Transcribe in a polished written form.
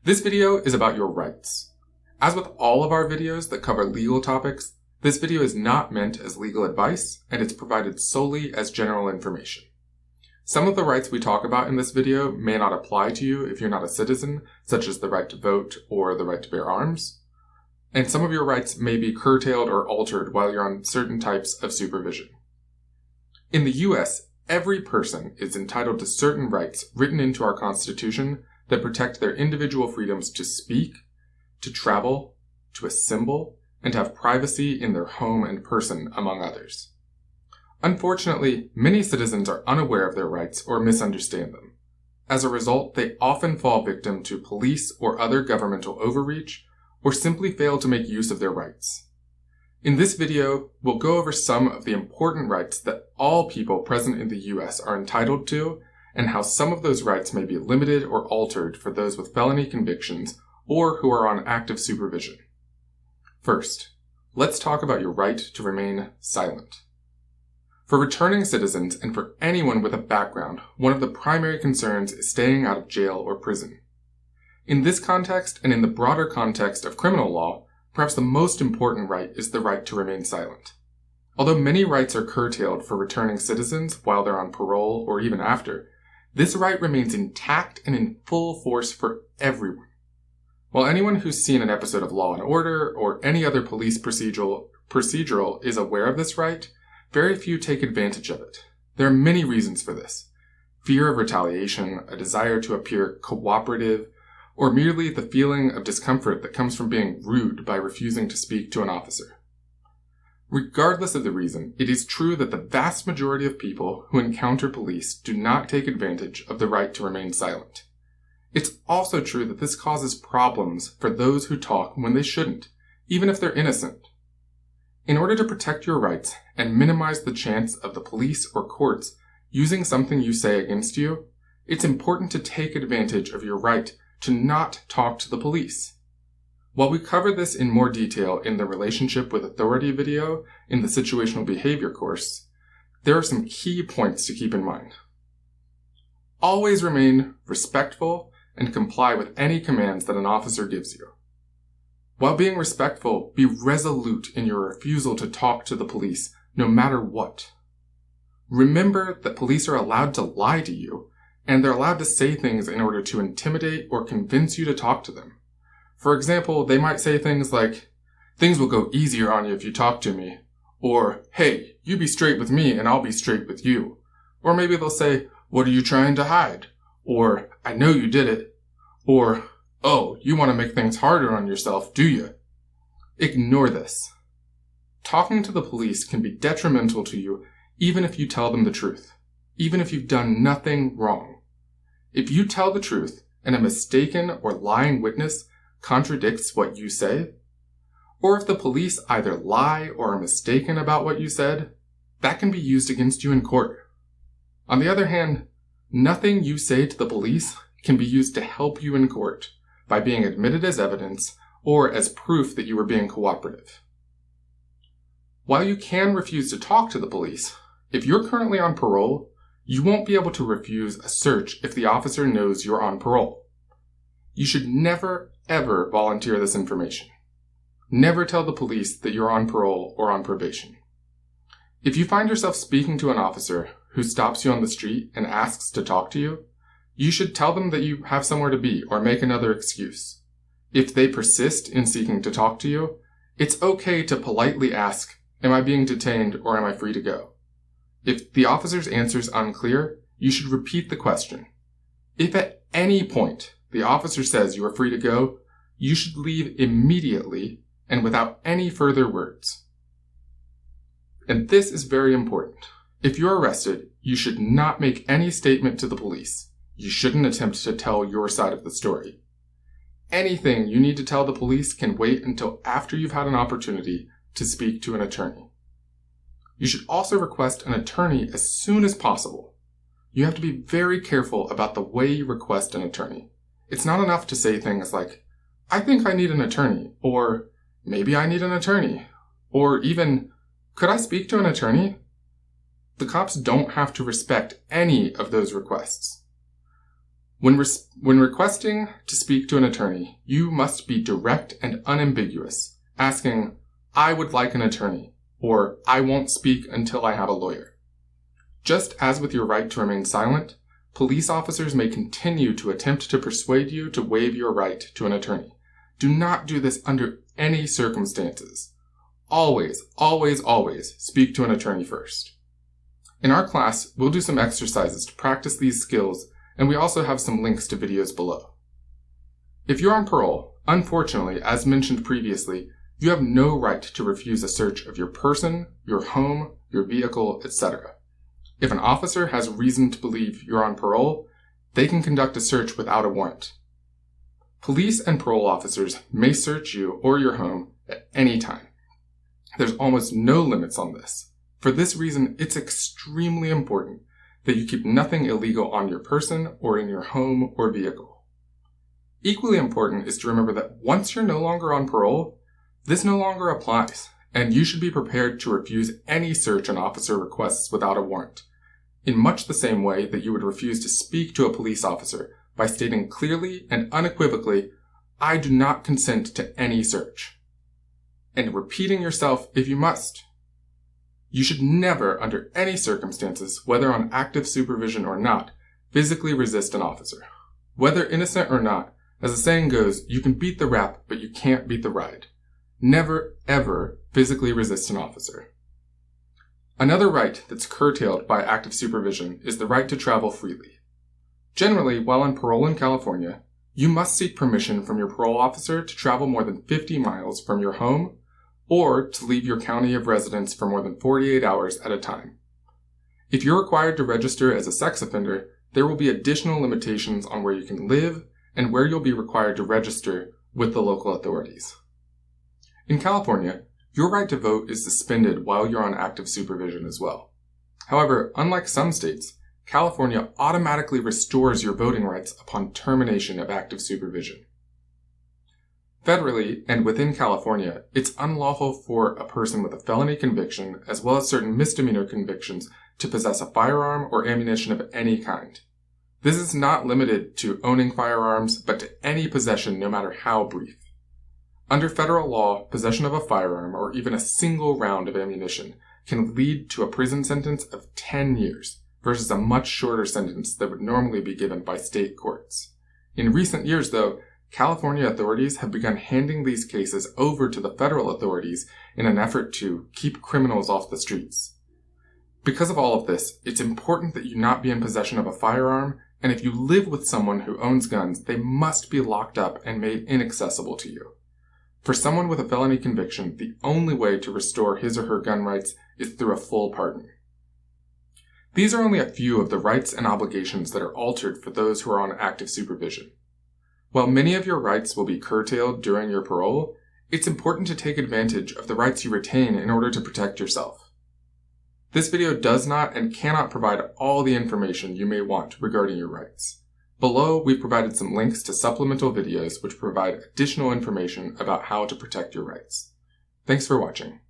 This video is about your rights. As with all of our videos that cover legal topics, this video is not meant as legal advice, and it's provided solely as general information. Some of the rights we talk about in this video may not apply to you if you're not a citizen, such as the right to vote or the right to bear arms. And some of your rights may be curtailed or altered while you're on certain types of supervision. In the US, every person is entitled to certain rights written into our Constitution that protect their individual freedoms to speak, to travel, to assemble, and to have privacy in their home and person, among others. Unfortunately, many citizens are unaware of their rights or misunderstand them. As a result, they often fall victim to police or other governmental overreach, or simply fail to make use of their rights. In this video, we'll go over some of the important rights that all people present in the US are entitled to, and how some of those rights may be limited or altered for those with felony convictions or who are on active supervision. First, let's talk about your right to remain silent. For returning citizens and for anyone with a background, one of the primary concerns is staying out of jail or prison. In this context, and in the broader context of criminal law, perhaps the most important right is the right to remain silent. Although many rights are curtailed for returning citizens while they're on parole or even after, this right remains intact and in full force for everyone. While anyone who's seen an episode of Law & Order or any other police procedural is aware of this right, very few take advantage of it. There are many reasons for this. Fear of retaliation, a desire to appear cooperative, or merely the feeling of discomfort that comes from being rude by refusing to speak to an officer. Regardless of the reason, it is true that the vast majority of people who encounter police do not take advantage of the right to remain silent. It's also true that this causes problems for those who talk when they shouldn't, even if they're innocent. In order to protect your rights and minimize the chance of the police or courts using something you say against you, it's important to take advantage of your right to not talk to the police. While we cover this in more detail in the relationship with authority video in the situational behavior course, there are some key points to keep in mind. Always remain respectful and comply with any commands that an officer gives you. While being respectful, be resolute in your refusal to talk to the police, no matter what. Remember that police are allowed to lie to you, and they're allowed to say things in order to intimidate or convince you to talk to them. For example, they might say things like, "Things will go easier on you if you talk to me," or, "Hey, you be straight with me and I'll be straight with you." Or maybe they'll say, "What are you trying to hide?" Or, "I know you did it." Or, "Oh, you want to make things harder on yourself, do you?" Ignore this. Talking to the police can be detrimental to you even if you tell them the truth, even if you've done nothing wrong. If you tell the truth and a mistaken or lying witness contradicts what you say, or if the police either lie or are mistaken about what you said, that can be used against you in court. On the other hand, nothing you say to the police can be used to help you in court by being admitted as evidence or as proof that you were being cooperative. While you can refuse to talk to the police, if you're currently on parole, you won't be able to refuse a search if the officer knows you're on parole. You should never, ever volunteer this information. Never tell the police that you're on parole or on probation. If you find yourself speaking to an officer who stops you on the street and asks to talk to you, you should tell them that you have somewhere to be or make another excuse. If they persist in seeking to talk to you, it's okay to politely ask, "Am I being detained or am I free to go?" If the officer's answer is unclear, you should repeat the question. If at any point the officer says you are free to go, you should leave immediately and without any further words. And this is very important. If you're arrested, you should not make any statement to the police. You shouldn't attempt to tell your side of the story. Anything you need to tell the police can wait until after you've had an opportunity to speak to an attorney. You should also request an attorney as soon as possible. You have to be very careful about the way you request an attorney. It's not enough to say things like, "I think I need an attorney," or "Maybe I need an attorney," or even, "Could I speak to an attorney?" The cops don't have to respect any of those requests. When requesting to speak to an attorney, you must be direct and unambiguous, asking, "I would like an attorney," or "I won't speak until I have a lawyer." Just as with your right to remain silent, police officers may continue to attempt to persuade you to waive your right to an attorney. Do not do this under any circumstances. Always, always, always speak to an attorney first. In our class, we'll do some exercises to practice these skills, and we also have some links to videos below. If you're on parole, unfortunately, as mentioned previously, you have no right to refuse a search of your person, your home, your vehicle, etc. If an officer has reason to believe you're on parole, they can conduct a search without a warrant. Police and parole officers may search you or your home at any time. There's almost no limits on this. For this reason, it's extremely important that you keep nothing illegal on your person or in your home or vehicle. Equally important is to remember that once you're no longer on parole, this no longer applies, and you should be prepared to refuse any search an officer requests without a warrant, in much the same way that you would refuse to speak to a police officer by stating clearly and unequivocally, "I do not consent to any search," and repeating yourself if you must. You should never, under any circumstances, whether on active supervision or not, physically resist an officer. Whether innocent or not, as the saying goes, you can beat the rap, but you can't beat the ride. Never, ever physically resist an officer. Another right that's curtailed by active supervision is the right to travel freely. Generally, while on parole in California, you must seek permission from your parole officer to travel more than 50 miles from your home or to leave your county of residence for more than 48 hours at a time. If you're required to register as a sex offender, there will be additional limitations on where you can live and where you'll be required to register with the local authorities. In California, your right to vote is suspended while you're on active supervision as well. However, unlike some states, California automatically restores your voting rights upon termination of active supervision. Federally, and within California, it's unlawful for a person with a felony conviction, as well as certain misdemeanor convictions, to possess a firearm or ammunition of any kind. This is not limited to owning firearms, but to any possession, no matter how brief. Under federal law, possession of a firearm, or even a single round of ammunition, can lead to a prison sentence of 10 years, versus a much shorter sentence that would normally be given by state courts. In recent years, though, California authorities have begun handing these cases over to the federal authorities in an effort to keep criminals off the streets. Because of all of this, it's important that you not be in possession of a firearm, and if you live with someone who owns guns, they must be locked up and made inaccessible to you. For someone with a felony conviction, the only way to restore his or her gun rights is through a full pardon. These are only a few of the rights and obligations that are altered for those who are on active supervision. While many of your rights will be curtailed during your parole, it's important to take advantage of the rights you retain in order to protect yourself. This video does not and cannot provide all the information you may want regarding your rights. Below, we've provided some links to supplemental videos which provide additional information about how to protect your rights. Thanks for watching.